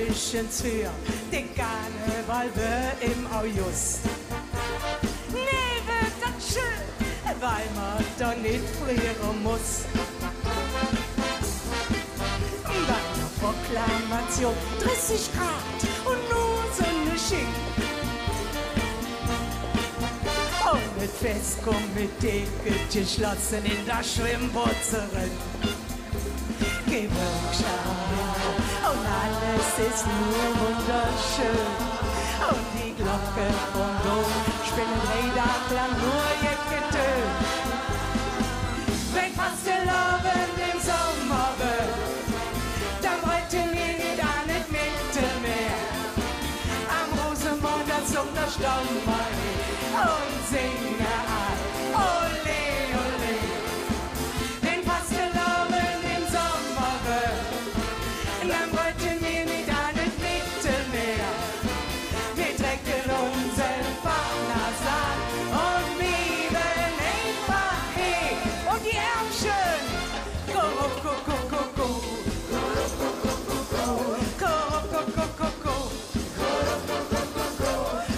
höchstens für den Karneval wir im August. Nee, wird das schön, weil man da nicht frieren muss. Bei einer Proklamation 30 Grad und nur Sonne schien. Und mit Festkomitee geschlossen in der Schwimmbutzerin. Gewerkschaft und alles ist nur wunderschön. Und die Glocke vom Dom spielen 3 Tage lang nur ihr Getön. Wenn fast der Abend im Sommer wird, dann wollten wir nicht an das Mittelmeer. Am Rosenmond als Unterstaummer und singen ein Ole, Ole. Wenn fast der Abend im Sommer wird, dann wollten wir nicht an das Mittelmeer. Wir trecken unseren Parnasan und lieben einfach hey. Und die Ärmchen, go, go, go, go, go.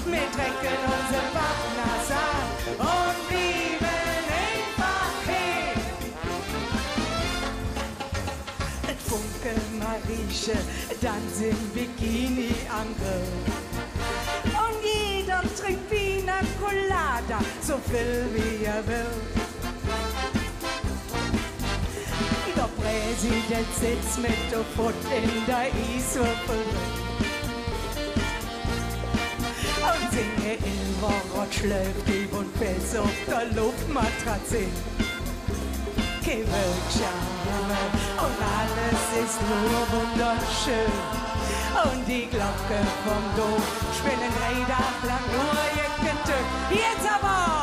Wir trecken unseren Parnasan und lieben einfach hey. Et Funke Marieche, dann sind Bikini Angel. Und jeder trinkt Pina Colada, so viel wie er will. Der Präsident sitzt mit der Foot in der Eiswürfel und singe Ilvorot schläft tief und fest auf der Luftmatratze. Gewerkschaft und alles ist nur wunderschön. Und die Glocke vom Dom spielen 3 Tage lang nur ihr Getön. Jetzt aber!